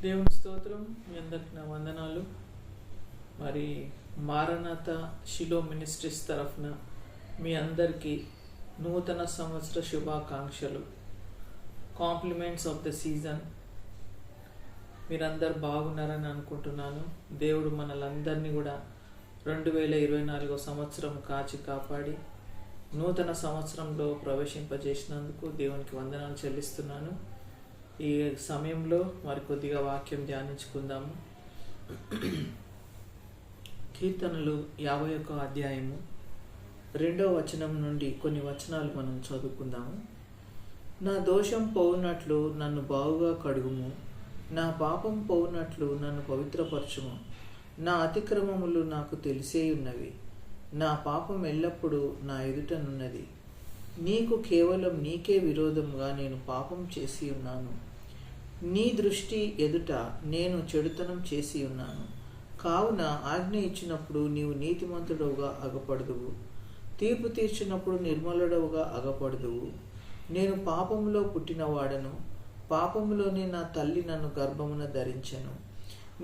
దేవుని స్తోత్రం. మీ అందరికి నా వందనాలు. మరి మారనాథ షిలో మినిస్ట్రీస్ తరఫున మీ అందరికీ నూతన సంవత్సర శుభాకాంక్షలు. Compliments of the season. మీరందరు బాగున్నారని అనుకుంటున్నాను. దేవుడు మనలందరినీ కూడా 2024 సంవత్సరం కాచి కాపాడి నూతన సంవత్సరంలో ప్రవేశింపజేసినందుకు దేవునికి వందనాలు చెల్లిస్తున్నాను. ఈ సమయంలో మరి కొద్దిగా వాక్యం ధ్యానించుకుందాము. కీర్తనలు 51 అధ్యాయము 2వ వచనం నుండి కొన్ని వచనాలు మనం చదువుకుందాము. నా దోషం పోవునట్లు నన్ను బాగుగా కడుగుము, నా పాపం పోవునట్లు నన్ను పవిత్రపరచుము. నా అతిక్రమములు నాకు తెలిసే ఉన్నవి, నా పాపం ఎల్లప్పుడూ నా ఎదుటనున్నది. నీకు కేవలం నీకే విరోధంగా నేను పాపం చేసి ఉన్నాను, నీ దృష్టి ఎదుట నేను చెడుతనం చేసి ఉన్నాను. కావున ఆజ్ఞ ఇచ్చినప్పుడు నీవు నీతిమంతుడవుగా అగపడదువు, తీర్పు తీర్చినప్పుడు నిర్మలుడవుగా అగపడదువు. నేను పాపములో పుట్టినవాడను, పాపములోనే నా తల్లి నన్ను గర్భమున ధరించెను.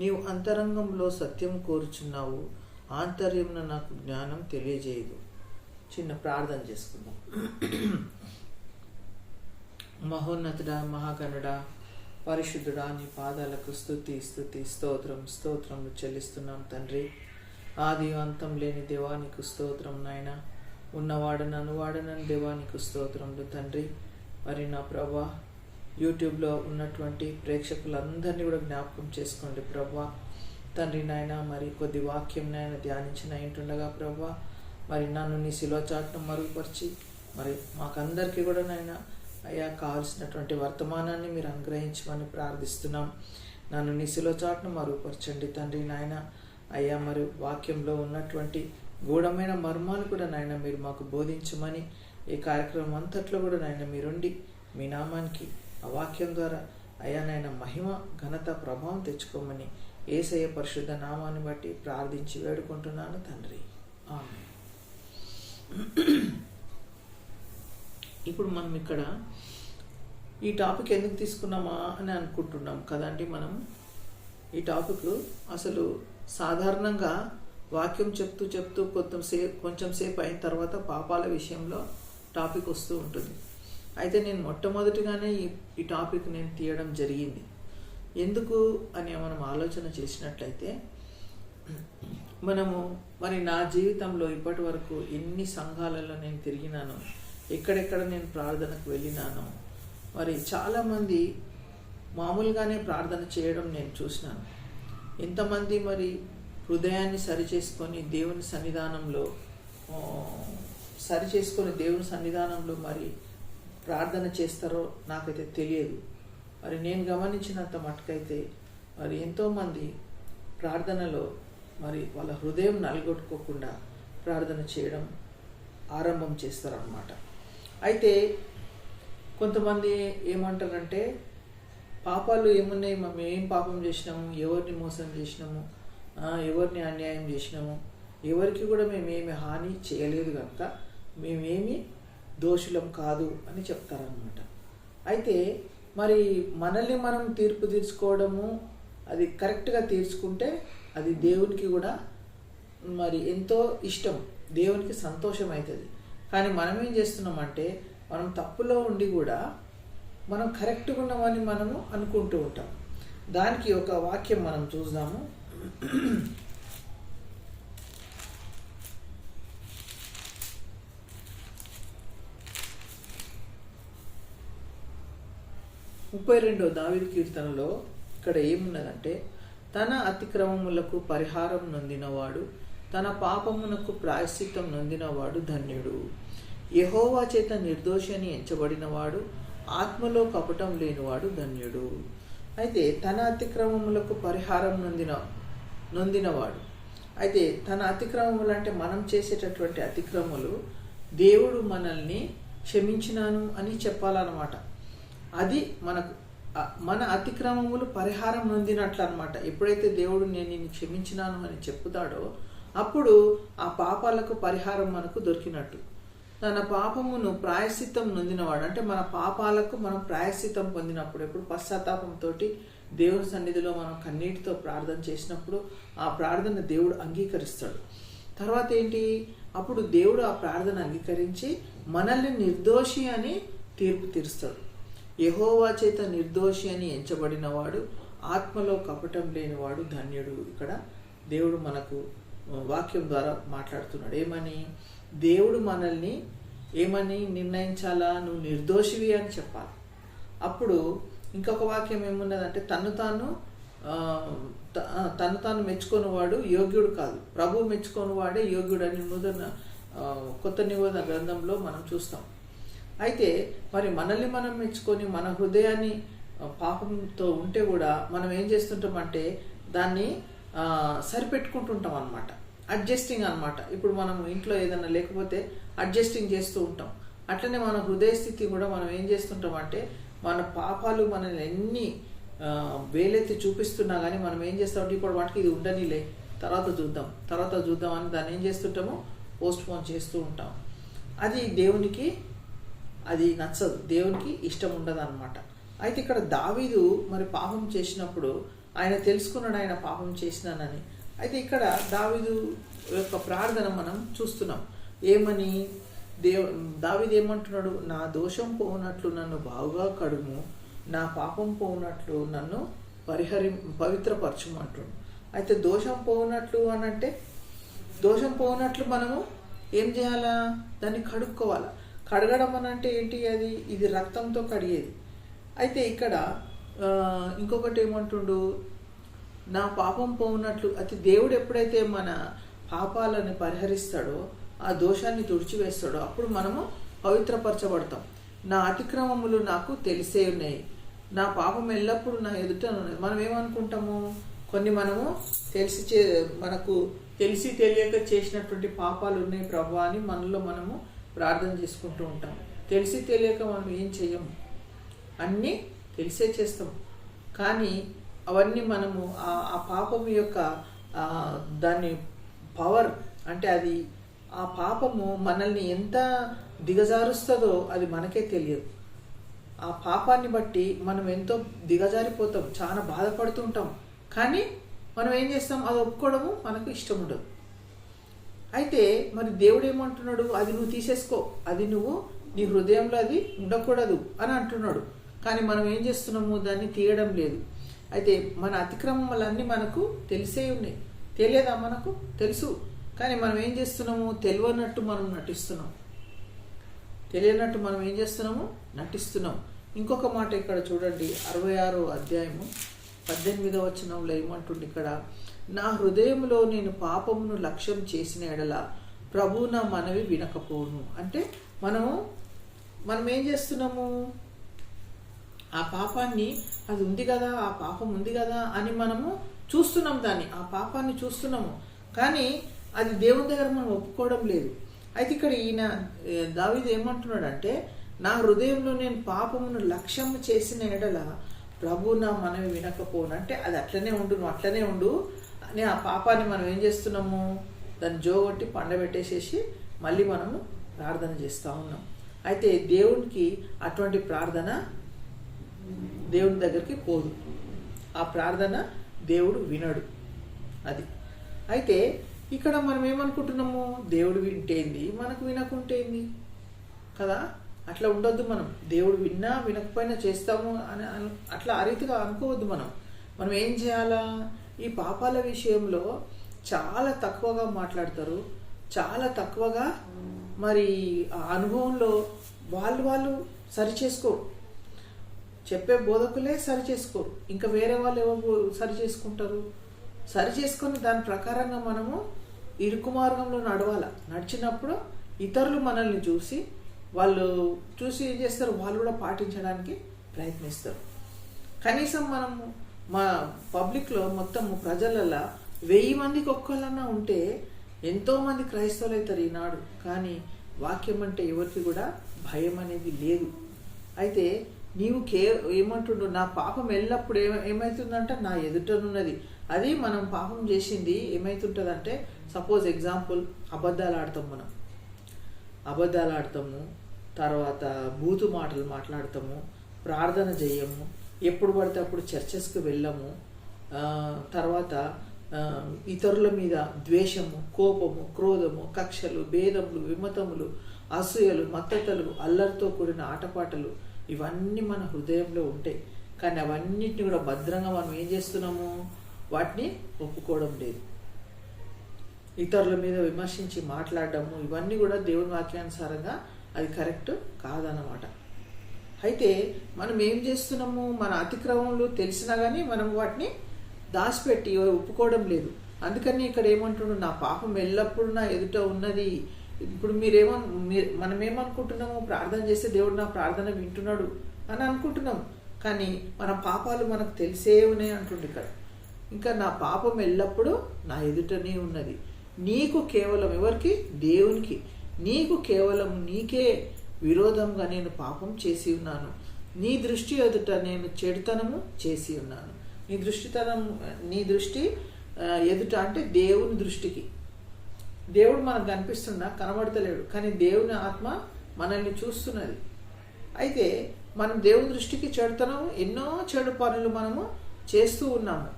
నీవు అంతరంగంలో సత్యం కోరుచున్నావు, ఆంతర్యమున నాకు జ్ఞానం తెలియజేయదు. చిన్న ప్రార్థన చేసుకుందాం. మహోన్నతుడా, మహాగణుడా, పరిశుద్ధుడా, నీ పాదాలకు స్తుతి స్తుతి స్తోత్రం స్తోత్రములు చెల్లిస్తున్నాం తండ్రి. ఆది అంతం లేని దేవానికి స్తోత్రం నాయన. ఉన్నవాడను అనువాడనని దేవానికి స్తోత్రములు తండ్రి. మరి నా ప్రభా, యూట్యూబ్లో ఉన్నటువంటి ప్రేక్షకులందరినీ కూడా జ్ఞాపకం చేసుకోండి ప్రభా తండ్రి నాయన. మరి కొద్ది వాక్యం నాయన ధ్యానించిన ఇంటుండగా ప్రభా, మరి నన్ను నీ శిలువ చాటును మరుగుపరిచి మరి మాకందరికీ కూడా నాయన అయ్యా కావాల్సినటువంటి వర్తమానాన్ని మీరు అనుగ్రహించమని ప్రార్థిస్తున్నాం. నన్ను నీ శిలువ చాటును మరుగుపరచండి తండ్రి నాయన. అయ్యా మరి వాక్యంలో ఉన్నటువంటి గూఢమైన మర్మాలు కూడా నాయన మీరు మాకు బోధించమని, ఈ కార్యక్రమం అంతట్లో కూడా నాయన మీరుండి మీ నామానికి ఆ వాక్యం ద్వారా అయ్యా నాయన మహిమ ఘనత ప్రభావం తెచ్చుకోమని యేసయ్య పరిశుద్ధ నామాన్ని బట్టి ప్రార్థించి వేడుకుంటున్నాను తండ్రి. ఆమేన్. ఇప్పుడు మనం ఇక్కడ ఈ టాపిక్ ఎందుకు తీసుకున్నామా అని అనుకుంటున్నాం కదండి. మనం ఈ టాపిక్ అసలు సాధారణంగా వాక్యం చెప్తూ చెప్తూ కొంచెం సేపు అయిన తర్వాత పాపాల విషయంలో టాపిక్ వస్తూ ఉంటుంది. అయితే నేను మొట్టమొదటిగానే ఈ టాపిక్ నేను తీయడం జరిగింది. ఎందుకు అని మనం ఆలోచన చేసినట్లయితే, మనము మరి నా జీవితంలో ఇప్పటి వరకు ఎన్ని సంఘాలలో నేను తిరిగినాను, ఎక్కడెక్కడ నేను ప్రార్థనకు వెళ్ళినాను, మరి చాలామంది మామూలుగానే ప్రార్థన చేయడం నేను చూసినాను. ఎంతమంది మరి హృదయాన్ని సరిచేసుకొని దేవుని సన్నిధానంలో మరి ప్రార్థన చేస్తారో నాకైతే తెలియదు. మరి నేను గమనించినంత మటుకైతే మరి ఎంతోమంది ప్రార్థనలో మరి వాళ్ళ హృదయం నలగొట్టుకోకుండా ప్రార్థన చేయడం ఆరంభం చేస్తారన్నమాట. అయితే కొంతమంది ఏమంటారంటే, పాపాలు ఏమున్నాయి, మేము ఏం పాపం చేసినాము, ఎవరిని మోసం చేసినాము, ఎవరిని అన్యాయం చేసినాము, ఎవరికి కూడా మేమేమి హాని చేయలేదు కనుక మేమేమి దోషులం కాదు అని చెప్తారనమాట. అయితే మరి మనల్ని మనం తీర్పు తీర్చుకోవడము, అది కరెక్ట్గా తీర్చుకుంటే అది దేవునికి కూడా మరి ఎంతో ఇష్టం, దేవునికి సంతోషం అవుతుంది. కానీ మనం ఏం చేస్తున్నామంటే, మనం తప్పులో ఉండి కూడా మనం కరెక్ట్గా ఉన్నామని మనము అనుకుంటూ ఉంటాం. దానికి ఒక వాక్యం మనం చూద్దాము. ముప్పై 32వ దావీదు కీర్తనలో ఇక్కడ ఏమున్నదంటే, తన అతిక్రమములకు పరిహారం నొందినవాడు, తన పాపమునకు ప్రాయశ్చిత్తం నొందినవాడు ధన్యుడు. యెహోవా చేత నిర్దోషి అని ఎంచబడినవాడు, ఆత్మలో కపటం లేనివాడు ధన్యుడు. అయితే తన అతిక్రమములకు పరిహారం నొందినవాడు. అయితే తన అతిక్రమములు అంటే మనం చేసేటటువంటి అతిక్రమములు దేవుడు మనల్ని క్షమించినాను అని చెప్పాలన్నమాట. అది మన అతిక్రమములు పరిహారం నొందినట్లు అనమాట. ఎప్పుడైతే దేవుడు నేను నిన్ను క్షమించినాను అని చెప్పుతాడో అప్పుడు ఆ పాపాలకు పరిహారం మనకు దొరికినట్టు. తన పాపమును ప్రాయశ్చిత్తం నొందినవాడు అంటే మన పాపాలకు మనం ప్రాయశ్చిత్తం పొందినప్పుడు, ఎప్పుడు పశ్చాత్తాపంతో దేవుని సన్నిధిలో మనం కన్నీటితో ప్రార్థన చేసినప్పుడు ఆ ప్రార్థన దేవుడు అంగీకరిస్తాడు. తర్వాత ఏంటి, అప్పుడు దేవుడు ఆ ప్రార్థన అంగీకరించి మనల్ని నిర్దోషి అని తీర్పు తీరుస్తాడు. యెహోవా చేత నిర్దోషి అని ఎంచబడిన వాడు, ఆత్మలో కపటం లేనివాడు ధన్యుడు. ఇక్కడ దేవుడు మనకు వాక్యం ద్వారా మాట్లాడుతున్నాడు. ఏమని? దేవుడు మనల్ని ఏమని నిర్ణయించాలా? నువ్వు నిర్దోషివి అని చెప్పాలి. అప్పుడు ఇంకొక వాక్యం ఏమున్నదంటే, తను తాను మెచ్చుకొని వాడు యోగ్యుడు కాదు, ప్రభు మెచ్చుకొని వాడే యోగ్యుడు అని కొత్త నిబంధన గ్రంథంలో మనం చూస్తాం. అయితే మరి మనల్ని మనం మెచ్చుకొని మన హృదయాన్ని పాపంతో ఉంటే కూడా మనం ఏం చేస్తుంటామంటే దాన్ని సరిపెట్టుకుంటుంటాం అన్నమాట. అడ్జస్టింగ్ అన్నమాట. ఇప్పుడు మనం ఇంట్లో ఏదైనా లేకపోతే అడ్జస్టింగ్ చేస్తూ ఉంటాం. అట్లనే మన హృదయ స్థితి కూడా మనం ఏం చేస్తుంటామంటే, మన పాపాలు మనల్ని ఎన్ని వేలెత్తి చూపిస్తున్నా కానీ మనం ఏం చేస్తామంటే, ఇప్పుడు వాటికి ఇది ఉండనిలే, తర్వాత చూద్దాం అని దాన్ని ఏం చేస్తుంటామో పోస్ట్ పోన్ చేస్తూ ఉంటాం. అది దేవునికి అది నచ్చదు, దేవునికి ఇష్టం ఉండదు అన్నమాట. అయితే ఇక్కడ దావీదు మరి పాపం చేసినప్పుడు ఆయన తెలుసుకున్నాడు ఆయన పాపం చేసినానని. అయితే ఇక్కడ దావీదు యొక్క ప్రార్థన మనం చూస్తున్నాం. ఏమని దావీదు ఏమంటున్నాడు? నా దోషం పోనట్లు నన్ను బాగుగా కడుము, నా పాపం పోనట్లు నన్ను పవిత్రపరచుము అంటున్నాడు. అయితే దోషం పోనట్లు అని అంటే, దోషం పోనట్లు మనము ఏం చేయాలా? దాన్ని కడుక్కోవాలా. కడగడం అని అంటే ఏంటి? ఇది రక్తంతో కడిగేది. అయితే ఇక్కడ ఇంకొకటి ఏమంటుండు? నా పాపం పోనట్లు. అయితే దేవుడు ఎప్పుడైతే మన పాపాలను పరిహరిస్తాడో, ఆ దోషాన్ని తుడిచివేస్తాడో, అప్పుడు మనము పవిత్రపరచబడతాం. నా అతిక్రమములు నాకు తెలిసే ఉన్నాయి, నా పాపం ఎల్లప్పుడూ నా ఎదుట ఉన్నది. మనం ఏమనుకుంటాము? కొన్ని మనము మనకు తెలిసి తెలియక చేసినటువంటి పాపాలు ఉన్నాయి ప్రభువా అని మనలో మనము ప్రార్థన చేసుకుంటూ ఉంటాం. తెలిసి తెలియక మనం ఏం చెయ్యము, అన్నీ తెలిసే చేస్తాం. కానీ అవన్నీ మనము ఆ పాపం యొక్క దాన్ని పవర్ అంటే అది ఆ పాపము మనల్ని ఎంత దిగజారుస్తుందో అది మనకే తెలియదు. ఆ పాపాన్ని బట్టి మనం ఎంతో దిగజారిపోతాం, చాలా బాధపడుతూ ఉంటాం. కానీ మనం ఏం చేస్తాం? అది ఒప్పుకోవడము మనకు ఇష్టం ఉండదు. అయితే మరి దేవుడు ఏమంటున్నాడు? అది నువ్వు తీసేసుకో, అది నువ్వు నీ హృదయంలో అది ఉండకూడదు అని అంటున్నాడు. కానీ మనం ఏం చేస్తున్నాము? దాన్ని తీయడం లేదు. అయితే మన అతిక్రమములన్నీ మనకు తెలిసే ఉన్నాయి. తెలియదా? మనకు తెలుసు. కానీ మనం ఏం చేస్తున్నాము? తెలియనట్టు మనం నటిస్తున్నాం. తెలియనట్టు మనం ఏం చేస్తున్నాము? నటిస్తున్నాం. ఇంకొక మాట ఇక్కడ చూడండి, 66వ అధ్యాయము 18వ వచనంలో ఏమంటుంది ఇక్కడ? నా హృదయంలో నేను పాపమును లక్ష్యం చేసిన ఎడల ప్రభు నా మనవి వినకపోను. అంటే మనం ఏం చేస్తున్నాము? ఆ పాపాన్ని, అది ఉంది కదా, ఆ పాపం ఉంది కదా అని మనము చూస్తున్నాం, దాన్ని ఆ పాపాన్ని చూస్తున్నాము. కానీ అది దేవుని దగ్గర మనం ఒప్పుకోవడం లేదు. అయితే ఇక్కడ దావీదు ఏమంటున్నాడంటే, నా హృదయంలో నేను పాపమును లక్ష్యం చేసిన ఎడల ప్రభు నా మనవి వినకపోను. అంటే అది అట్లనే ఉండు, నువ్వు అట్లనే ఉండు అని ఆ పాపాన్ని మనం ఏం చేస్తున్నాము? దాన్ని జోగొట్టి పండబెట్టేసేసి మళ్ళీ మనము ప్రార్థన చేస్తూ ఉన్నాం. అయితే దేవునికి అటువంటి ప్రార్థన దేవుని దగ్గరికి పోదు. ఆ ప్రార్థన దేవుడు వినడు. అది అయితే ఇక్కడ మనం ఏమనుకుంటున్నాము? దేవుడు వింటేంది, మనకు వినకుంటేంది కదా. అట్లా ఉండొద్దు. మనం దేవుడు విన్నా వినకపోయినా చేస్తాము అని అట్లా ఆ రీతిగా అనుకోవద్దు. మనం ఏం చేయాలా? ఈ పాపాల విషయంలో చాలా తక్కువగా మాట్లాడతారు, చాలా తక్కువగా మరి ఆ అనుభవంలో వాళ్ళు సరి చేసుకోరు. చెప్పే బోధకులే సరి చేసుకోరు, ఇంకా వేరే వాళ్ళు ఎవరు సరి చేసుకుంటారు? సరి చేసుకొని దాని ప్రకారంగా మనము ఇరుకు మార్గంలో నడిచినప్పుడు ఇతరులు మనల్ని చూసి ఏం చేస్తారు? వాళ్ళు కూడా పాటించడానికి ప్రయత్నిస్తారు. కనీసం మనము మా పబ్లిక్లో మొత్తము ప్రజలలో 1000 మందికి ఒక్కళ్ళన్నా ఉంటే ఎంతోమంది క్రైస్తవులు అవుతారు ఈనాడు. కానీ వాక్యం అంటే ఎవరికి కూడా భయం అనేది లేదు. అయితే నీవు ఏమంటుండు? నా పాపం ఎల్లప్పుడు ఏమవుతుందంటే నా ఎదుటనున్నది. అది మనం పాపం చేసింది ఏమవుతుంటుందంటే, సపోజ్ ఎగ్జాంపుల్ అబద్ధాలు ఆడతాము, తర్వాత బూతు మాటలు మాట్లాడతాము, ప్రార్థన చేయము, ఎప్పుడు పడితే అప్పుడు చర్చెస్కి వెళ్ళము. తర్వాత ఇతరుల మీద ద్వేషము, కోపము, క్రోధము, కక్షలు, భేదములు, విమతములు, అసూయలు, మత్తతలు, అల్లరితో కూడిన ఆటపాటలు ఇవన్నీ మన హృదయంలో ఉంటాయి. కానీ అవన్నిటిని కూడా భద్రంగా మనం ఏం చేస్తున్నాము? వాటిని ఒప్పుకోవడం లేదు. ఇతరుల మీద విమర్శించి మాట్లాడడము ఇవన్నీ కూడా దేవుని వాక్యానుసారంగా అది కరెక్ట్ కాదన్నమాట. అయితే మనం ఏం చేస్తున్నాము? మన అతిక్రమములు తెలిసినా కానీ మనం వాటిని దాచిపెట్టి ఒప్పుకోవడం లేదు. అందుకని ఇక్కడ ఏమంటున్నాడు? నా పాపం ఎల్లప్పుడూ నా ఎదుట ఉన్నది. ఇప్పుడు మనం ఏమనుకుంటున్నాము? ప్రార్థన చేస్తే దేవుడు నా ప్రార్థన వింటున్నాడు అని అనుకుంటున్నాం. కానీ మన పాపాలు మనకు తెలిసే ఉన్నాయి అంటుండే ఇక్కడ. ఇంకా నా పాపం ఎల్లప్పుడూ నా ఎదుటనే ఉన్నది. నీకు కేవలం ఎవరికి? దేవునికి. నీకు కేవలం నీకే విరోధంగా నేను పాపం చేసి ఉన్నాను. నీ దృష్టి ఎదుట నేను చెడుతనము చేసి ఉన్నాను. నీ దృష్టి ఎదుట అంటే దేవుని దృష్టికి. దేవుడు మనకు కనిపిస్తున్నా కనబడతలేడు, కానీ దేవుని ఆత్మ మనల్ని చూస్తున్నది. అయితే మనం దేవుని దృష్టికి చెడుతనం, ఎన్నో చెడు పనులు మనము చేస్తూ ఉన్నాము.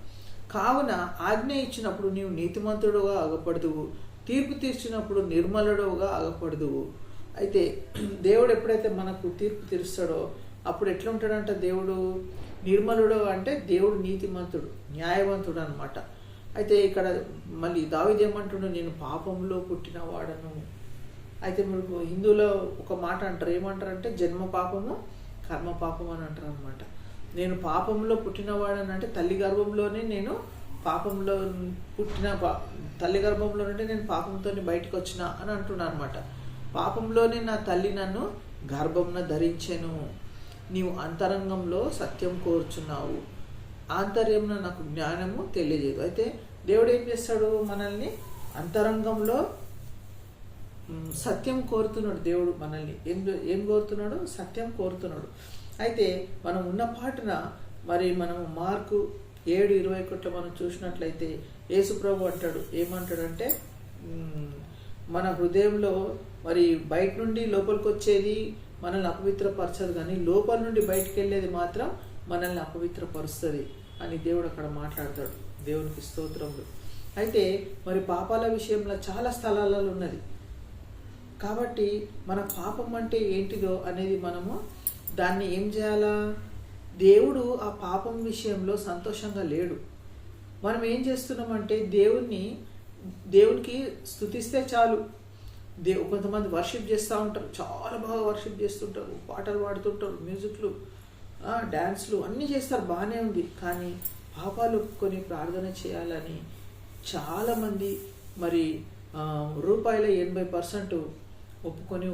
కావున ఆజ్ఞ ఇచ్చినప్పుడు నీవు నీతిమంతుడుగా అగపడదువు, తీర్పు తీర్చినప్పుడు నిర్మలుడుగా అగపడదువు. అయితే దేవుడు ఎప్పుడైతే మనకు తీర్పు తీరుస్తాడో అప్పుడు ఎట్లా ఉంటాడంట? దేవుడు నిర్మలుడు అంటే దేవుడు నీతిమంతుడు, న్యాయవంతుడు అనమాట. అయితే ఇక్కడ మళ్ళీ దావీదు ఏమంటున్నాడు? నేను పాపంలో పుట్టిన వాడను. అయితే మీరు హిందువులో ఒక మాట అంటారు, ఏమంటారంటే జన్మ పాపము కర్మ పాపం అని అంటారు అనమాట. నేను పాపంలో పుట్టినవాడని అంటే తల్లి గర్భంలోనే నేను పాపంలో తల్లి గర్భంలో నుండి నేను పాపంతో బయటకు వచ్చిన అని అంటున్నాను అనమాట. పాపంలోనే నా తల్లి నన్ను గర్భంన ధరించెను. నీవు అంతరంగంలో సత్యం కోరుచున్నావు, ఆంతర్యంలో నాకు జ్ఞానము తెలియజేదు. అయితే దేవుడు ఏం చేస్తాడు? మనల్ని అంతరంగంలో సత్యం కోరుతున్నాడు. దేవుడు మనల్ని ఏం కోరుతున్నాడు? సత్యం కోరుతున్నాడు. అయితే మనం ఉన్న పాటున మరి మనము మార్కు 7:21 మనం చూసినట్లయితే యేసుప్రభు అంటాడు, ఏమంటాడంటే మన హృదయంలో మరి బయట నుండి లోపలికి వచ్చేది మనల్ని అపవిత్రపరచదు, కానీ లోపల నుండి బయటకు వెళ్ళేది మాత్రం మనల్ని అపవిత్రపరుస్తుంది అని దేవుడు అక్కడ మాట్లాడతాడు. దేవునికి స్తోత్రములు. అయితే మరి పాపాల విషయంలో చాలా స్థలాలలో ఉన్నది. కాబట్టి మన పాపం అంటే ఏంటిదో అనేది మనము దాన్ని ఏం చేయాలా? దేవుడు ఆ పాపం విషయంలో సంతోషంగా లేడు. మనం ఏం చేస్తున్నామంటే దేవునికి స్తుతిస్తే చాలు. కొంతమంది వర్షిప్ చేస్తూ ఉంటారు, చాలా బాగా వర్షిప్ చేస్తుంటారు, పాటలు పాడుతుంటారు, మ్యూజిక్లు, డ్యాన్స్లు అన్నీ చేస్తారు, బాగానే ఉంది. కానీ పాపాలు ఒప్పుకొని ప్రార్థన చేయాలని చాలామంది మరి రూపాయల 80% ఒప్పుకోరు.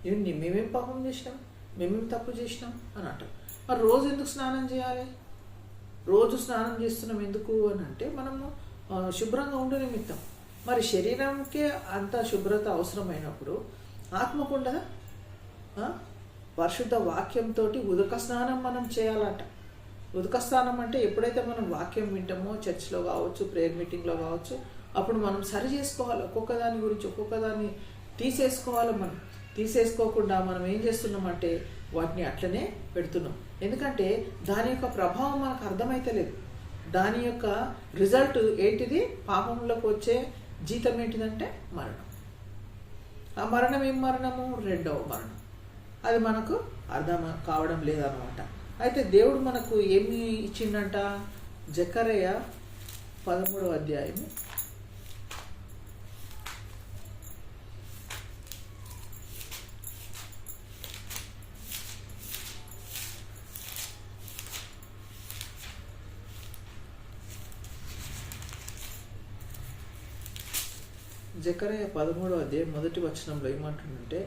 ఏంటి మేమేం పాపం చేసినాం, మేమేం తప్పు చేసినాం అని అంటారు. మరి రోజు ఎందుకు స్నానం చేయాలి? రోజు స్నానం చేస్తున్నాం ఎందుకు అని అంటే మనము శుభ్రంగా ఉండే నిమిత్తం. మరి శరీరంకే అంత శుభ్రత అవసరమైనప్పుడు ఆత్మకుండా పరిశుద్ధ వాక్యంతో ఉదక స్నానం మనం చేయాలట. ఉదక స్నానం అంటే ఎప్పుడైతే మనం వాక్యం వింటామో చర్చ్లో కావచ్చు, ప్రేయర్ మీటింగ్లో కావచ్చు, అప్పుడు మనం సరి చేసుకోవాలి. ఒక్కొక్క దాని గురించి ఒక్కొక్క దాన్ని తీసేసుకోవాలి. మనం తీసేసుకోకుండా మనం ఏం చేస్తున్నామంటే వాటిని అట్లనే పెడుతున్నాం. ఎందుకంటే దాని యొక్క ప్రభావం మనకు అర్థమైతలేదు. దాని యొక్క రిజల్ట్ ఏంటిది? పాపంలోకి వచ్చే జీతం ఏంటిదంటే మరణం. ఆ మరణం ఏం మరణము? రెండవ మరణం. అది మనకు అర్థం కావడం లేదన్నమాట. అయితే దేవుడు మనకు ఏమి ఇచ్చిందంట? జకర్య 13వ అధ్యాయము 13వ అధ్యాయం 1వ వచనంలో ఏమంటుందంటే,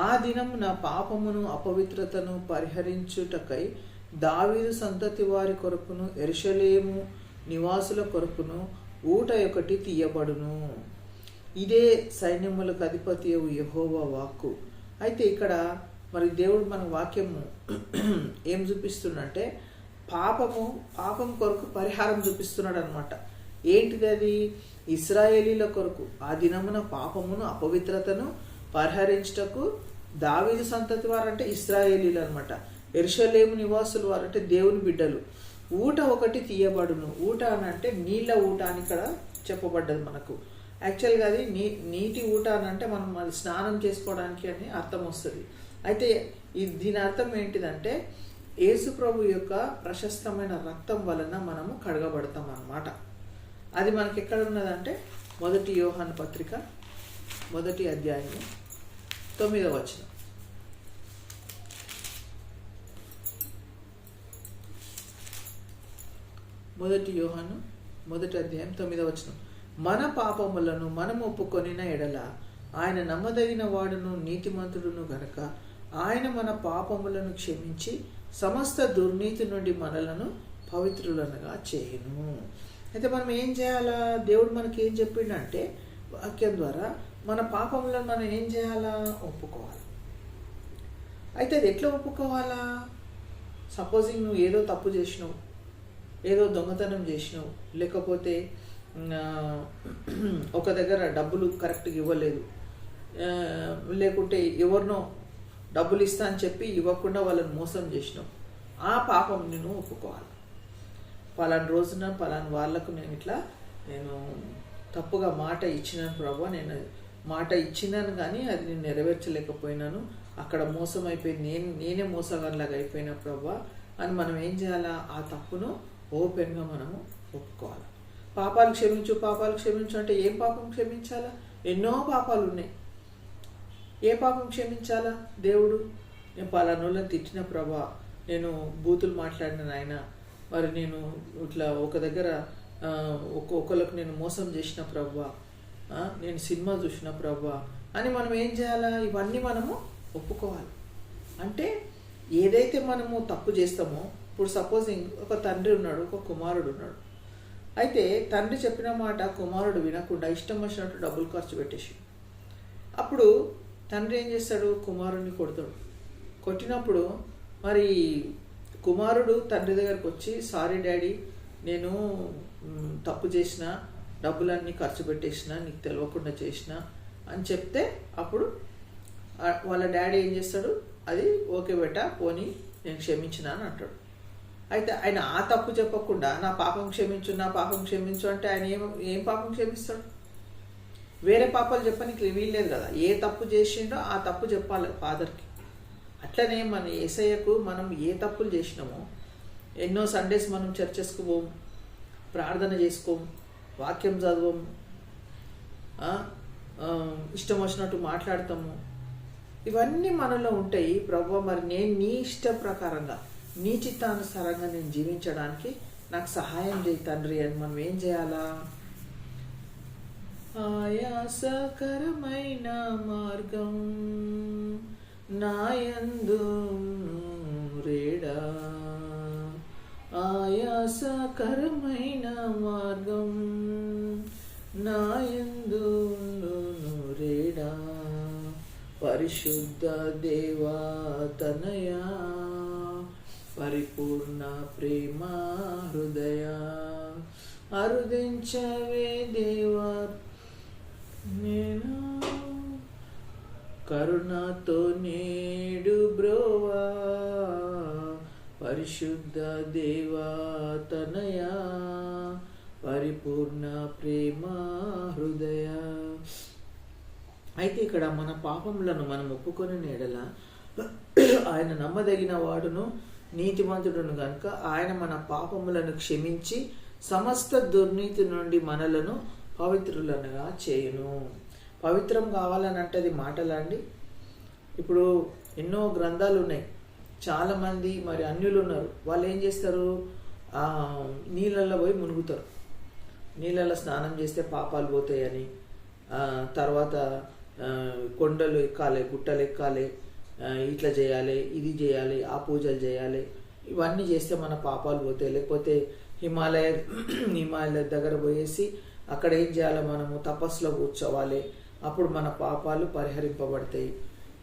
ఆ దినం నా పాపమును అపవిత్రతను పరిహరించుటకై దావీదు సంతతి వారి కొరకును యెరూషలేము నివాసుల కొరకును ఊట ఒకటి తీయబడును. ఇదే సైన్యములకు అధిపతియగు యెహోవా వాక్కు. అయితే ఇక్కడ మరి దేవుడు మన వాక్యము ఏం చూపిస్తుందంటే పాపం కొరకు పరిహారం చూపిస్తున్నాడు అనమాట. ఏంటిది అది? ఇశ్రాయేలీల కొరకు ఆ దినమున పాపమును అపవిత్రతను పరిహరించుటకు దావీదు సంతతి వారు అంటే ఇశ్రాయేలీలు అనమాట. యెరూషలేము నివాసులు వారు అంటే దేవుని బిడ్డలు. ఊట ఒకటి తీయబడును. ఊట అని అంటే నీళ్ళ ఊట అని ఇక్కడ చెప్పబడ్డది మనకు. యాక్చువల్గా అది నీటి ఊట అని అంటే మనం అది స్నానం చేసుకోవడానికి అని అర్థం వస్తుంది. అయితే దీని అర్థం ఏంటిదంటే యేసు ప్రభు యొక్క ప్రశస్తమైన రక్తం వలన మనము కడగబడతాం అన్నమాట. అది మనకి ఎక్కడ ఉన్నదంటే 1 యోహాను పత్రిక 1వ అధ్యాయము 9వ వచనం. 1 యోహాను 1వ అధ్యాయం 9వ వచనం. మన పాపములను మనం ఒప్పుకొనిన ఎడల ఆయన నమ్మదగిన వాడును నీతిమంతుడును గనక ఆయన మన పాపములను క్షమించి సమస్త దుర్నీతి నుండి మనలను పవిత్రులనుగా చేయును. అయితే మనం ఏం చేయాలా? దేవుడు మనకి ఏం చెప్పిండంటే వాక్యం ద్వారా మన పాపములను మనం ఏం చేయాలా? ఒప్పుకోవాలి. అయితే అది ఎట్లా ఒప్పుకోవాలా? సపోజింగ్ నువ్వు ఏదో తప్పు చేసినావు, ఏదో దొంగతనం చేసినావు, లేకపోతే ఒక దగ్గర డబ్బులు కరెక్ట్గా ఇవ్వలేదు, లేకుంటే ఎవరినో డబ్బులు ఇస్తా అని చెప్పి ఇవ్వకుండా వాళ్ళని మోసం చేసినావు, ఆ పాపం నేను ఒప్పుకోవాలి. పలానా రోజున పలానా వాళ్ళకు నేను తప్పుగా మాట ఇచ్చినాను ప్రభా, నేను మాట ఇచ్చినాను కానీ అది నేను నెరవేర్చలేకపోయినాను, అక్కడ మోసం అయిపోయింది, నేనే మోసగానిలాగా అయిపోయినా ప్రభా అని మనం ఏం చేయాలా? ఆ తప్పును ఓపెన్గా మనము ఒప్పుకోవాలి. పాపాలు క్షమించు అంటే ఏం పాపం క్షమించాలా? ఎన్నో పాపాలు ఉన్నాయి. ఏ పాపం క్షమించాలా? దేవుడు నేను పలానోళ్ళని తిట్టిన ప్రభా, నేను బూతులు మాట్లాడిన నాయన, మరి నేను ఇట్లా ఒక దగ్గర ఒక్కొక్కరికి నేను మోసం చేసిన ప్రభా, నేను సినిమా చూసిన ప్రభా అని మనం ఏం చేయాలా? ఇవన్నీ మనము ఒప్పుకోవాలి. అంటే ఏదైతే మనము తప్పు చేస్తామో, ఇప్పుడు సపోజింగ్ ఒక తండ్రి ఉన్నాడు, ఒక కుమారుడు ఉన్నాడు. అయితే తండ్రి చెప్పిన మాట కుమారుడు వినకుండా ఇష్టం వచ్చినట్టు డబ్బులు ఖర్చు పెట్టేసి, అప్పుడు తండ్రి ఏం చేస్తాడు? కుమారుడిని కొడతాడు. కొట్టినప్పుడు మరి కుమారుడు తండ్రి దగ్గరకు వచ్చి, సారీ డాడీ, నేను తప్పు చేసిన, డబ్బులన్నీ ఖర్చు పెట్టేసిన, నీకు తెలియకుండా చేసిన అని చెప్తే అప్పుడు వాళ్ళ డాడీ ఏం చేస్తాడు? అది ఓకే బేటా, పోనీ నేను క్షమించిన అని అంటాడు. అయితే ఆయన ఆ తప్పు చెప్పకుండా నా పాపం క్షమించు అంటే ఆయన ఏం పాపం క్షమిస్తాడు? వేరే పాపాలు చెప్పడానికి వీల్లేదు కదా. ఏ తప్పు చేసిండో ఆ తప్పు చెప్పాలి ఫాదర్కి. అట్లనే మన యేసయ్యకు మనం ఏ తప్పులు చేసినామో, ఎన్నో సండేస్ మనం చర్చెస్కు పోము, ప్రార్థన చేసుకోము, వాక్యం చదవము, ఇష్టం వచ్చినట్టు మాట్లాడతాము, ఇవన్నీ మనలో ఉంటాయి. ప్రభువా, మరి నేను నీ ఇష్ట ప్రకారంగా, నీ చిత్తానుసారంగా నేను జీవించడానికి నాకు సహాయం చేయి తండ్రి అని మనం ఏం చేయాలా? ఆయాసకరమైన మార్గం నాయందు రేడా, ఆయాసకరమైన మార్గం నాయందు రేడా, పరిశుద్ధ దేవా తనయా, పరిపూర్ణ ప్రేమ హృదయ, అరుదించవే దేవా నేను, కరుణతో నేడు బ్రోవా, పరిశుద్ధ దేవా తనయా, పరిపూర్ణ ప్రేమ హృదయ. అయితే ఇక్కడ మన పాపములను మనం ఒప్పుకొని ఎడల ఆయన నమ్మదగిన వాడును నీతిమంతుడును గనుక ఆయన మన పాపములను క్షమించి సమస్త దుర్నీతి నుండి మనలను పవిత్రులనుగా చేయును. పవిత్రం కావాలని అంటే అది మాటలాండి. ఇప్పుడు ఎన్నో గ్రంథాలు ఉన్నాయి. చాలామంది మరి అన్యులు ఉన్నారు. వాళ్ళు ఏం చేస్తారు? నీళ్ళల్లో పోయి మునుగుతారు. నీళ్ళల్లో స్నానం చేస్తే పాపాలు పోతాయని, తర్వాత కొండలు ఎక్కాలి, గుట్టలు ఎక్కాలి, ఇట్లా చేయాలి, ఇది చేయాలి, ఆ పూజలు చేయాలి, ఇవన్నీ చేస్తే మన పాపాలు పోతాయి. లేకపోతే హిమాలయ దగ్గర పోయేసి అక్కడ ఏం చేయాలి? మనము తపస్సులో కూర్చోవాలి, అప్పుడు మన పాపాలు పరిహరింపబడతాయి,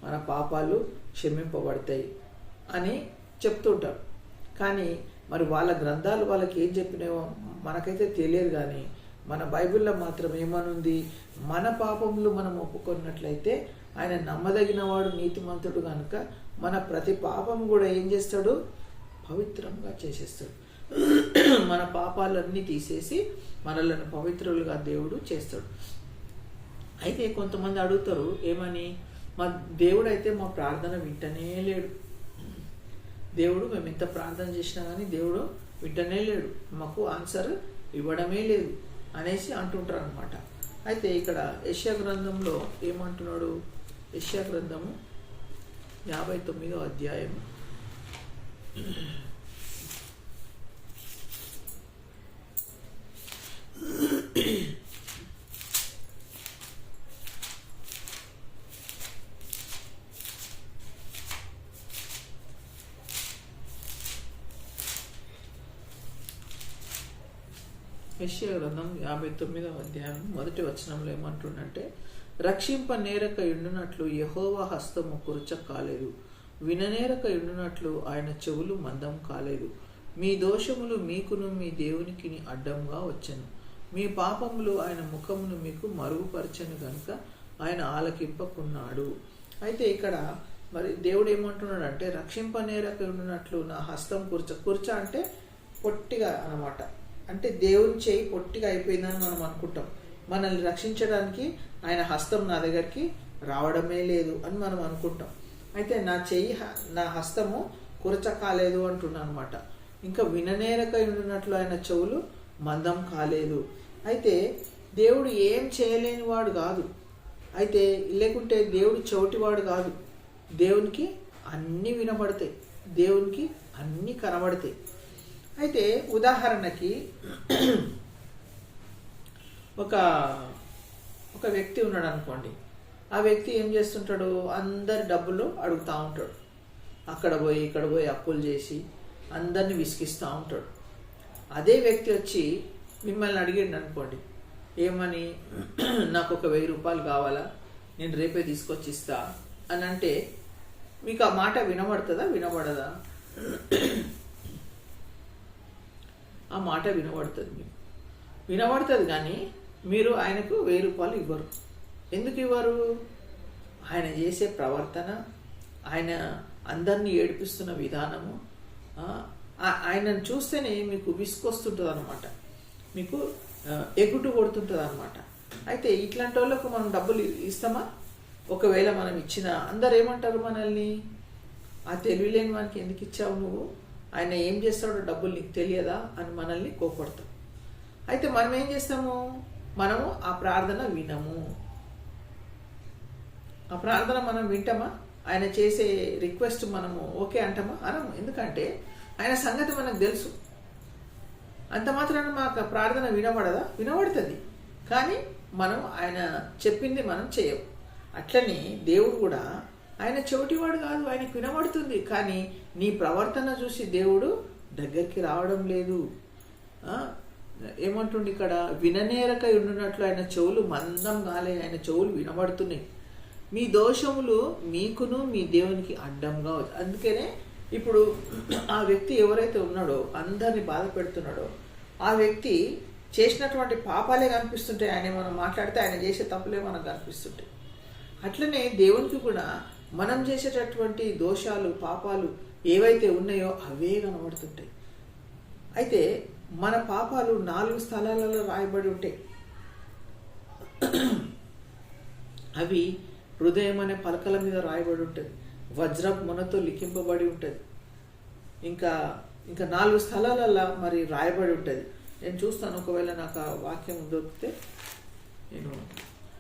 మన పాపాలు క్షమింపబడతాయి అని చెప్తుంటారు. కానీ మరి వాళ్ళ గ్రంథాలు వాళ్ళకి ఏం చెప్పినావో మనకైతే తెలియదు. కానీ మన బైబిల్లో మాత్రం ఏమనుంది? మన పాపములు మనం ఒప్పుకున్నట్లయితే ఆయన నమ్మదగిన వాడు నీతిమంతుడు కనుక మన ప్రతి పాపం కూడా ఏం చేస్తాడు? పవిత్రంగా చేసేస్తాడు. మన పాపాలన్నీ తీసేసి మనలను పవిత్రులుగా దేవుడు చేస్తాడు. అయితే కొంతమంది అడుగుతారు ఏమని, మా దేవుడు అయితే మా ప్రార్థన వింటనే లేడు, దేవుడు మేము ఎంత ప్రార్థన చేసినా కానీ దేవుడు వింటనే లేడు, మాకు ఆన్సర్ ఇవ్వడమే లేదు అనేసి అంటుంటారు అనమాట. అయితే ఇక్కడ యెషయా గ్రంథంలో ఏమంటున్నాడు? యెషయా గ్రంథము 59వ అధ్యాయం 59వ అధ్యాయం 1వ వచనంలో ఏమంటుండంటే, రక్షింప నేరక ఎండునట్లు యెహోవా హస్తము కురుచ కాలేదు, విననేరక ఎండునట్లు ఆయన చెవులు మందం కాలేదు. మీ దోషములు మీకును మీ దేవునికి అడ్డంగా వచ్చెను, మీ పాపములు ఆయన ముఖమును మీకు మరుగుపరచను గనుక ఆయన ఆలకింపకున్నాడు. అయితే ఇక్కడ మరి దేవుడు ఏమంటున్నాడు అంటే, రక్షింప నేరక ఎండునట్లు నా హస్తం కుర్చ అంటే పొట్టిగా అన్నమాట. అంటే దేవుని చేయి పొట్టిగా అయిపోయిందని మనం అనుకుంటాం. మనల్ని రక్షించడానికి ఆయన హస్తం నా దగ్గరికి రావడమే లేదు అని మనం అనుకుంటాం. అయితే నా హస్తము కురచ కాలేదు అంటున్నాను అనమాట. ఇంకా విననేరక ఉండినట్లు ఆయన చెవులు మందం కాలేదు. అయితే దేవుడు ఏం చేయలేని వాడు కాదు, అయితే లేకుంటే దేవుడు చెవిటివాడు కాదు. దేవునికి అన్నీ వినబడతాయి, దేవునికి అన్నీ కనబడతాయి. అయితే ఉదాహరణకి ఒక వ్యక్తి ఉన్నాడు అనుకోండి. ఆ వ్యక్తి ఏం చేస్తుంటాడు? అందరి డబ్బులు అడుగుతూ ఉంటాడు, అక్కడ పోయి ఇక్కడ పోయి అప్పులు చేసి అందరిని విసిగిస్తూ ఉంటాడు. అదే వ్యక్తి వచ్చి మిమ్మల్ని అడిగిండు అనుకోండి, ఏమని, నాకు ఒక 1000 రూపాయలు కావాలా, నేను రేపే తీసుకొచ్చి ఇస్తా అని అంటే మీకు ఆ మాట వినబడుతుందా? వినబడదా? ఆ మాట వినబడుతుంది, మీకు వినబడుతుంది. కానీ మీరు ఆయనకు 1000 రూపాయలు ఇవ్వరు. ఎందుకు ఇవ్వరు? ఆయన చేసే ప్రవర్తన, ఆయన అందరినీ ఏడిపిస్తున్న విధానము, ఆయనను చూస్తేనే మీకు విసుకొస్తుంటుంది అనమాట, మీకు ఎగుటు కొడుతుంటుంది అనమాట. అయితే ఇట్లాంటి వాళ్ళకు మనం డబ్బులు ఇస్తామా? ఒకవేళ మనం ఇచ్చినా అందరు ఏమంటారు మనల్ని, ఆ తెలివిలేని వానికి ఎందుకు ఇచ్చావు నువ్వు, ఆయన ఏం చేస్తాడో డబ్బులు నీకు తెలియదా అని మనల్ని కోపడతాం. అయితే మనం ఏం చేస్తాము? మనము ఆ ప్రార్థన వినము. ఆ ప్రార్థన మనం వింటామా? ఆయన చేసే రిక్వెస్ట్ మనము ఓకే అంటామా? అనము. ఎందుకంటే ఆయన సంగతి మనకు తెలుసు. అంత మాత్రాన మాకు ప్రార్థన వినబడదా? వినబడుతుంది. కానీ మనం ఆయన చెప్పింది మనం చేయము. అట్లని దేవుడు కూడా ఆయన చెవిటివాడు కాదు, ఆయనకు వినబడుతుంది. కానీ నీ ప్రవర్తన చూసి దేవుడు దగ్గరికి రావడం లేదు. ఏమంటుండి ఇక్కడ, విననేరక ఉండునట్లు ఆయన చెవులు మందం కాలే, ఆయన చెవులు వినబడుతున్నాయి. మీ దోషములు మీకును మీ దేవునికి అడ్డంగా. అందుకనే ఇప్పుడు ఆ వ్యక్తి ఎవరైతే ఉన్నాడో, అందరిని బాధ పెడుతున్నాడో, ఆ వ్యక్తి చేసినటువంటి పాపాలే కనిపిస్తుంటాయి. ఆయన మనం మాట్లాడితే ఆయన చేసే తప్పులే మనకు కనిపిస్తుంటాయి. అట్లనే దేవునికి కూడా మనం చేసేటటువంటి దోషాలు, పాపాలు ఏవైతే ఉన్నాయో అవే కనబడుతుంటాయి. అయితే మన పాపాలు 4 స్థలాలలో రాయబడి ఉంటాయి. అవి హృదయం అనే పలకల మీద రాయబడి ఉంటుంది, వజ్రపు మొనతో లిఖింపబడి ఉంటుంది, ఇంకా 4 స్థలాలలో మరి రాయబడి ఉంటుంది. నేను చూస్తాను, ఒకవేళ నాకు ఆ వాక్యం దొరికితే నేను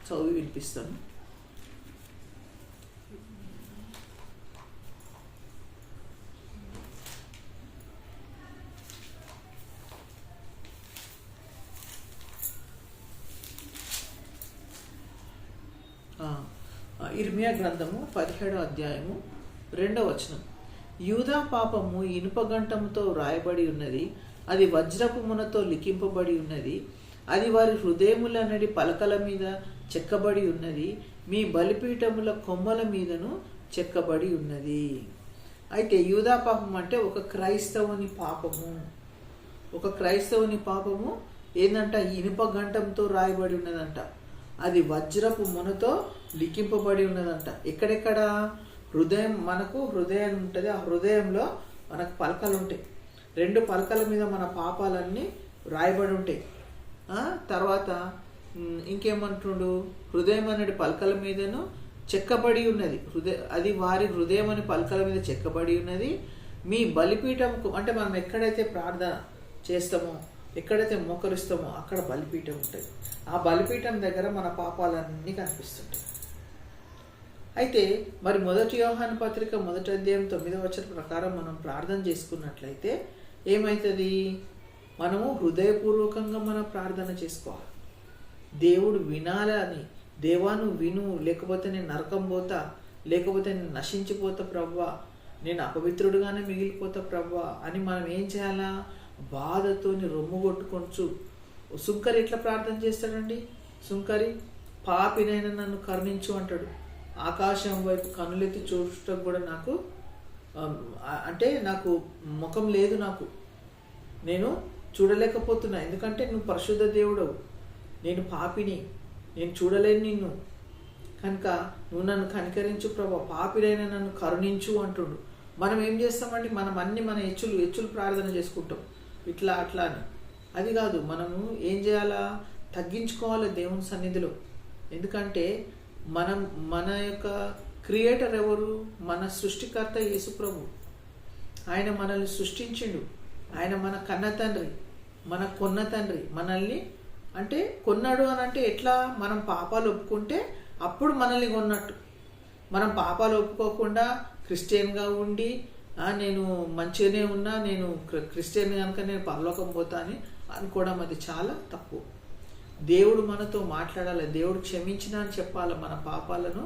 చదివి వినిపిస్తాను. ఇర్మియా గ్రంథము 17వ అధ్యాయము 2వ వచనం. యూదా పాపము ఇనుపగంటముతో వ్రాయబడి ఉన్నది, అది వజ్రపు మునతో లిఖింపబడి ఉన్నది, అది వారి హృదయములనడి పలకల మీద చెక్కబడి ఉన్నది, మీ బలిపీఠముల కొమ్మల మీదను చెక్కబడి ఉన్నది. అయితే యూదా పాపం అంటే ఒక క్రైస్తవుని పాపము. ఒక క్రైస్తవుని పాపము ఏందంట? ఇనుపగంటంతో రాయబడి ఉన్నదంట, అది వజ్రపు మునతో లిఖింపబడి ఉన్నదంట. ఎక్కడెక్కడ? మనకు హృదయం ఉంటుంది. ఆ హృదయంలో మనకు పలకలు ఉంటాయి. 2 పలకల మీద మన పాపాలన్నీ రాయబడి ఉంటాయి. తర్వాత ఇంకేమంటుండు, హృదయం అనేది పలకల మీదను చెక్కబడి ఉన్నది. అది వారి హృదయం అని పలకల మీద చెక్కబడి ఉన్నది. మీ బలిపీఠంకు, అంటే మనం ఎక్కడైతే ప్రార్థన చేస్తామో, ఎక్కడైతే మోకరిస్తామో అక్కడ బలిపీఠం ఉంటుంది. ఆ బలిపీఠం దగ్గర మన పాపాలన్నీ కనిపిస్తుంటాయి. అయితే మరి 1 యోహాను పత్రిక 1వ అధ్యాయం 9వ వచనం ప్రకారం మనం ప్రార్థన చేసుకున్నట్లయితే ఏమవుతుంది? మనము హృదయపూర్వకంగా మనం ప్రార్థన చేసుకోవాలి. దేవుడు వినాలని, దేవా నువ్వు విను, లేకపోతే నేను నరకం పోతా, లేకపోతే నేను నశించిపోతా ప్రవ్వా, నేను అపవిత్రుడుగానే మిగిలిపోతా ప్రవ్వా అని మనం ఏం చేయాలా? బాధతోని రొమ్ము కొట్టుకొచ్చు. సుంకరి ఎట్లా ప్రార్థన చేస్తాడండి? సుంకరి, పాపినైనా నన్ను కరుణించు అంటాడు. ఆకాశం వైపు కనులెత్తి చూడటం కూడా నాకు అంటే నాకు ముఖం లేదు, నేను చూడలేకపోతున్నా, ఎందుకంటే నువ్వు పరిశుద్ధ దేవుడవు, నేను పాపిని, నేను చూడలేను నిన్ను, కనుక నువ్వు నన్ను కనికరించు ప్రభా, పాపినైనా నన్ను కరుణించు అంటుండు. మనం ఏం చేస్తామండి? మనం అన్ని మన హెచ్చులు ప్రార్థన చేసుకుంటాం, ఇట్లా అట్లా అని. అది కాదు, మనము ఏం చేయాలా? తగ్గించుకోవాలి దేవుని సన్నిధిలో. ఎందుకంటే మన యొక్క క్రియేటర్ ఎవరు? మన సృష్టికర్త యేసు ప్రభు. ఆయన మనల్ని సృష్టించిండు. ఆయన మన కన్న తండ్రి, మన కొన్న తండ్రి. మనల్ని అంటే కొన్నాడు అని అంటే ఎట్లా? మనం పాపాలు ఒప్పుకుంటే అప్పుడు మనల్ని కొన్నట్టు. మనం పాపాలు ఒప్పుకోకుండా క్రిస్టియన్గా ఉండి నేను మంచిగానే ఉన్నా, నేను క్రిస్టియన్ కనుక నేను పరలోకం పోతా అని అనుకోవడం అది చాలా తప్పు. దేవుడు మనతో మాట్లాడాలి, దేవుడు క్షమించినా అని చెప్పాలి. మన పాపాలను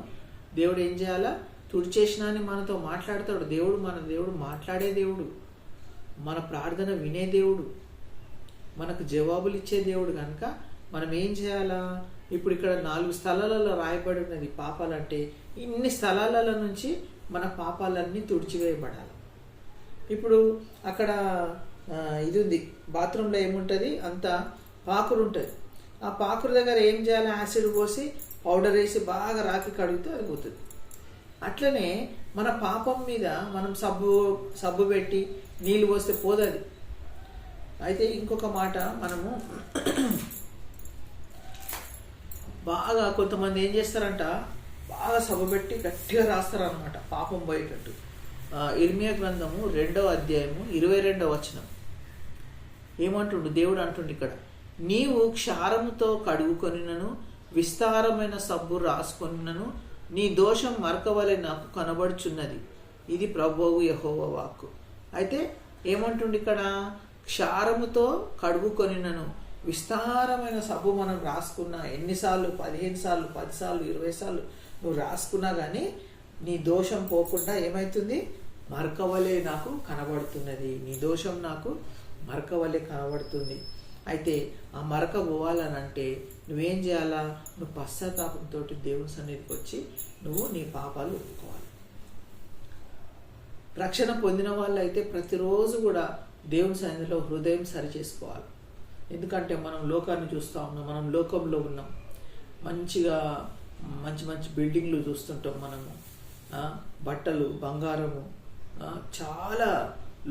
దేవుడు ఏం చేయాలా? తుడిచేసినా అని మనతో మాట్లాడతాడు. మన దేవుడు మాట్లాడే దేవుడు, మన ప్రార్థన వినే దేవుడు, మనకు జవాబులు ఇచ్చే దేవుడు. కనుక మనం ఏం చేయాలా? ఇప్పుడు ఇక్కడ 4 స్థలాలలో రాయబడి ఉన్నది పాపాలంటే. ఇన్ని స్థలాల నుంచి మన పాపాలన్నీ తుడిచివేయబడాలి. ఇప్పుడు అక్కడ ఇది ఉంది, బాత్రూంలో ఏముంటుంది? అంతా పాకురు ఉంటుంది. ఆ పాకురు దగ్గర ఏం చేయాలి? యాసిడ్ పోసి పౌడర్ వేసి బాగా రాకి కడిగితే అది పోతుంది. అట్లనే మన పాపం మీద మనం సబ్బు పెట్టి నీళ్ళు పోస్తే పోదది. అయితే ఇంకొక మాట, మనము బాగా కొంతమంది ఏం చేస్తారంట, బాగా సబ్బు పెట్టి గట్టిగా రాస్తారనమాట పాపం పోయేటట్టు. ఇర్మియా గ్రంథము 2వ అధ్యాయము 22వ వచనం ఏమంటుండు? దేవుడు అంటుండు ఇక్కడ, నీవు క్షారముతో కడుగుకొనినను విస్తారమైన సబ్బు రాసుకొనినను నీ దోషం మరకవలె నాకు కనబడుచున్నది. ఇది ప్రభువు యెహోవా వాక్కు. అయితే ఏమంటుండు ఇక్కడ? క్షారముతో కడుగుకొనినను, విస్తారమైన సబ్బు మనం రాసుకున్నా, ఎన్నిసార్లు? 15 సార్లు, 10 సార్లు, 20 సార్లు నువ్వు రాసుకున్నా కానీ నీ దోషం పోకుండా ఏమవుతుంది? మరకవలే నాకు కనబడుతున్నది. నీ దోషం నాకు మరకవలే కనబడుతుంది. అయితే ఆ మరక పోవాలనంటే నువ్వేం చేయాలా? నువ్వు పశ్చాత్తాపంతో దేవుని సన్నిధికి వచ్చి నువ్వు నీ పాపాలు ఒప్పుకోవాలి. రక్షణ పొందిన వాళ్ళు అయితే ప్రతిరోజు కూడా దేవుని సన్నిధిలో హృదయం సరి చేసుకోవాలి. ఎందుకంటే మనం లోకాన్ని చూస్తూ ఉన్నాం, మనం లోకంలో ఉన్నాం, మంచిగా మంచి బిల్డింగ్లు చూస్తుంటాం, మనము బట్టలు, బంగారము, చాలా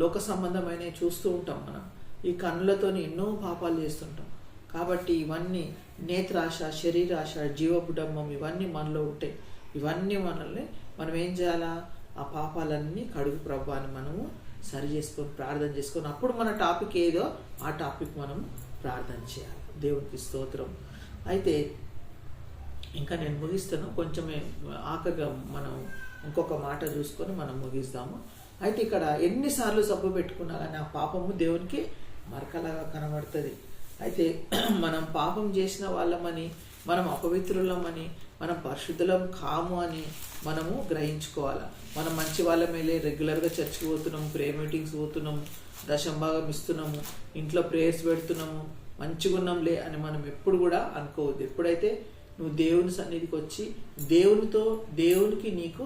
లోక సంబంధమైనవి చూస్తూ ఉంటాం. మనం ఈ కన్నులతోని ఎన్నో పాపాలు చేస్తుంటాం. కాబట్టి ఇవన్నీ నేత్రాశ, శరీరాశ, జీవబుడంబం ఇవన్నీ మనలో ఉంటాయి. ఇవన్నీ మనం ఏం చేయాలా? ఆ పాపాలన్నీ కడుగు ప్రభు అని మనము సరి చేసుకొని ప్రార్థన చేసుకొని అప్పుడు మన టాపిక్ ఏదో ఆ టాపిక్ మనం ప్రార్థన చేయాలి. దేవునికి స్తోత్రం. అయితే ఇంకా నేను ముగిస్తాను, కొంచెమే ఆఖరిగా మనం ఇంకొక మాట చూసుకొని మనం ముగిస్తాము. అయితే ఇక్కడ ఎన్నిసార్లు సబ్బు పెట్టుకున్నా కానీ ఆ పాపము దేవునికి మరకలాగా కనబడుతుంది. అయితే మనం పాపం చేసిన వాళ్ళమని, మనం అపవిత్రులమని, మనం పరిశుద్ధులం కాము అని మనము గ్రహించుకోవాలి. మనం మంచి వాళ్ళమే, రెగ్యులర్గా చర్చికి పోతున్నాము, ప్రేయర్ మీటింగ్స్ పోతున్నాము, దశంభాగం ఇస్తున్నాము, ఇంట్లో ప్రేయర్స్ పెడుతున్నాము, మంచిగా ఉన్నాంలే అని మనం ఎప్పుడు కూడా అనుకోవద్దు. ఎప్పుడైతే నువ్వు దేవుని సన్నిధికి వచ్చి దేవునికి నీకు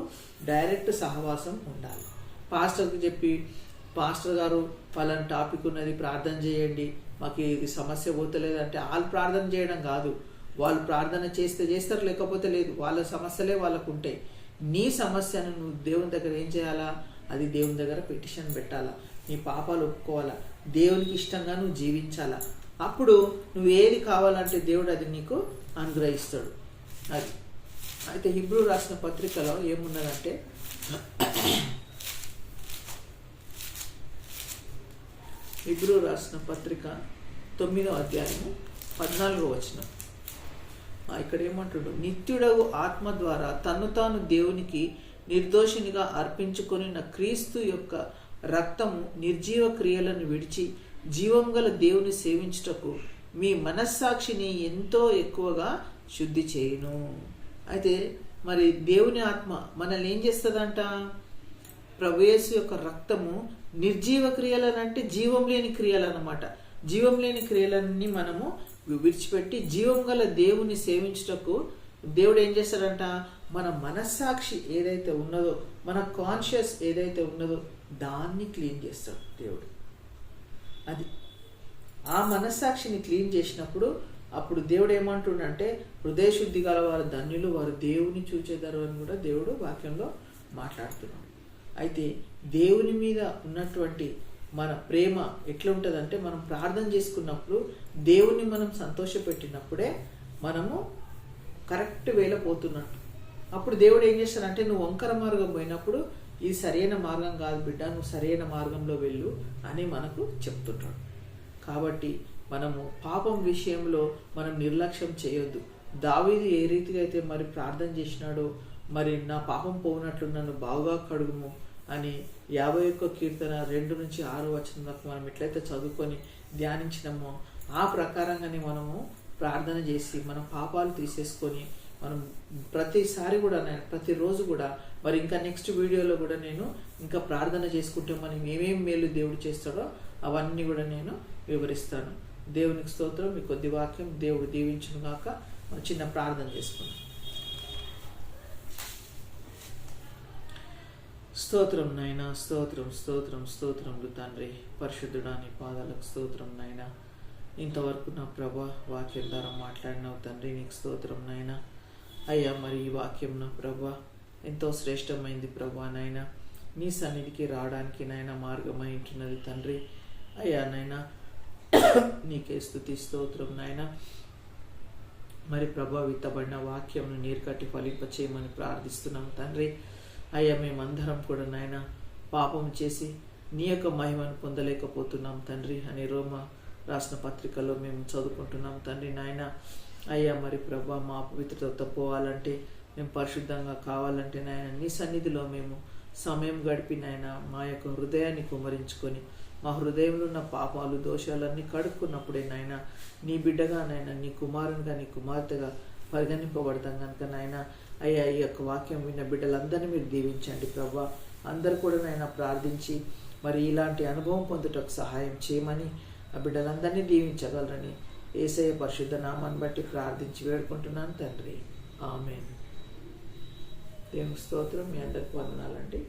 డైరెక్ట్ సహవాసం ఉండాలి. పాస్టర్కి చెప్పి, పాస్టర్ గారు పలానా టాపిక్ ఉన్నది, ప్రార్థన చేయండి, మాకు ఇది సమస్య పోతలేదంటే వాళ్ళు ప్రార్థన చేయడం కాదు. వాళ్ళు ప్రార్థన చేస్తే చేస్తారు, లేకపోతే లేదు. వాళ్ళ సమస్యలే వాళ్ళకు ఉంటాయి. నీ సమస్యను నువ్వు దేవుని దగ్గర ఏం చేయాలా? అది దేవుని దగ్గర పిటిషన్ పెట్టాలా, నీ పాపాలు ఒప్పుకోవాలా, దేవునికి ఇష్టంగా నువ్వు జీవించాలా. అప్పుడు నువ్వు ఏది కావాలంటే దేవుడు అది నీకు అనుగ్రహిస్తాడు. అది అయితే హీబ్రూ రాసిన పత్రికలో ఏమున్నదంటే, హీబ్రూ రాసిన పత్రిక 9వ అధ్యాయము 14వ వచనం. ఇక్కడ ఏమంటాడు? నిత్యుడగు ఆత్మ ద్వారా తన్ను తాను దేవునికి నిర్దోషినిగా అర్పించుకొని క్రీస్తు యొక్క రక్తము నిర్జీవ క్రియలను విడిచి జీవం గల దేవుని సేవించుటకు మీ మనస్సాక్షిని ఎంతో ఎక్కువగా శుద్ధి చేయును. అయితే మరి దేవుని ఆత్మ మనల్ని ఏం చేస్తుందంట? ప్రభు యేసు యొక్క రక్తము నిర్జీవ క్రియలనంటే జీవం లేని క్రియలు అన్నమాట. జీవం లేని క్రియలన్నీ మనము విడిచిపెట్టి జీవం గల దేవుని సేవించుటకు దేవుడు ఏం చేస్తాడంట? మన మనస్సాక్షి ఏదైతే ఉన్నదో, మన కాన్షియస్ ఏదైతే ఉన్నదో దాన్ని క్లీన్ చేస్తాడు దేవుడు. అది ఆ మనస్సాక్షిని క్లీన్ చేసినప్పుడు అప్పుడు దేవుడు ఏమంటుండంటే, హృదయశుద్ధి గల వారు ధన్యులు, వారు దేవుని చూచేదారు అని కూడా దేవుడు వాక్యంలో మాట్లాడుతున్నాడు. అయితే దేవుని మీద ఉన్నటువంటి మన ప్రేమ ఎట్లా ఉంటుందంటే, మనం ప్రార్థన చేసుకున్నప్పుడు దేవుని మనం సంతోషపెట్టినప్పుడే మనము కరెక్ట్ వేలో పోతున్నట్టు. అప్పుడు దేవుడు ఏం చేస్తాడంటే, నువ్వు వంకర మార్గం పోయినప్పుడు ఇది సరైన మార్గం కాదు బిడ్డ, నువ్వు సరైన మార్గంలో వెళ్ళు అని మనకు చెప్తుంటాడు. కాబట్టి మనము పాపం విషయంలో మనం నిర్లక్ష్యం చేయొద్దు. దావీదు ఏ రీతిగా అయితే మరి ప్రార్థన చేసినాడో, మరి నా పాపం పోనట్లు నన్ను బాగా కడుగుము అని 51 కీర్తన 2 నుంచి 6 వచనం దాకా మనం ఎట్లయితే చదువుకొని ధ్యానించినామో ఆ ప్రకారంగానే మనము ప్రార్థన చేసి మన పాపాలు తీసేసుకొని మనం ప్రతిసారి కూడా ప్రతిరోజు కూడా మరి ఇంకా నెక్స్ట్ వీడియోలో కూడా నేను ఇంకా ప్రార్థన చేసుకుంటే మనం ఏమేమి మేలు దేవుడు చేస్తాడో అవన్నీ కూడా నేను వివరిస్తాను. దేవునికి స్తోత్రం. మీ కొద్ది వాక్యం దేవుడు దీవించును గాక. చిన్న ప్రార్థన చేసుకున్నాం. స్తోత్రం నాయనా, స్తోత్రం స్తోత్రం స్తోత్రములు తండ్రి. పరిశుద్ధుడా నీ పాదాలకు స్తోత్రం నాయనా. ఇంతవరకు నా ప్రభా వాక్యం ద్వారా మాట్లాడినావు తండ్రి, నీకు స్తోత్రం నాయనా. అయ్యా మరి ఈ వాక్యం నా ప్రభా ఎంతో శ్రేష్టమైంది ప్రభా నాయనా. నీ సన్నిధికి రావడానికి నాయన మార్గమై ఉంటున్నది తండ్రి. అయ్యా నాయనా నీకే స్తుతి స్తోత్రం నాయనా. మరి ప్రభావితబడిన వాక్యంను నీరు కట్టి ఫలింపచేయమని ప్రార్థిస్తున్నాం తండ్రి. అయ్యా మేమందరం కూడా నాయన పాపం చేసి నీ యొక్క మహిమను పొందలేకపోతున్నాం తండ్రి అని రోమా రాసిన పత్రికలో మేము చదువుకుంటున్నాం తండ్రి నాయన. అయ్యా మరి ప్రభా మా పవిత్రత పోవాలంటే, మేము పరిశుద్ధంగా కావాలంటే నాయన నీ సన్నిధిలో మేము సమయం గడిపి నాయన మా యొక్క హృదయాన్ని కుమరించుకొని మా హృదయంలో ఉన్న పాపాలు దోషాలన్నీ కడుక్కున్నప్పుడే నాయన నీ బిడ్డగా నాయన నీ కుమారునిగా నీ కుమార్తెగా పరిగణింపబడతాం కనుక నాయన. అయ్యా ఈ యొక్క వాక్యం విన్న బిడ్డలందరినీ మీరు దీవించండి ప్రభా. అందరు కూడా నాయన ప్రార్థించి మరి ఇలాంటి అనుభవం పొందుటకు సహాయం చేయమని ఆ బిడ్డలందరినీ దీవించగలరని యేసయ్య పరిశుద్ధ నామాన్ని బట్టి ప్రార్థించి వేడుకుంటున్నాను తండ్రి. ఆమేన్. దేవుని స్తోత్రం. మీ అందరికి వందనాలండి.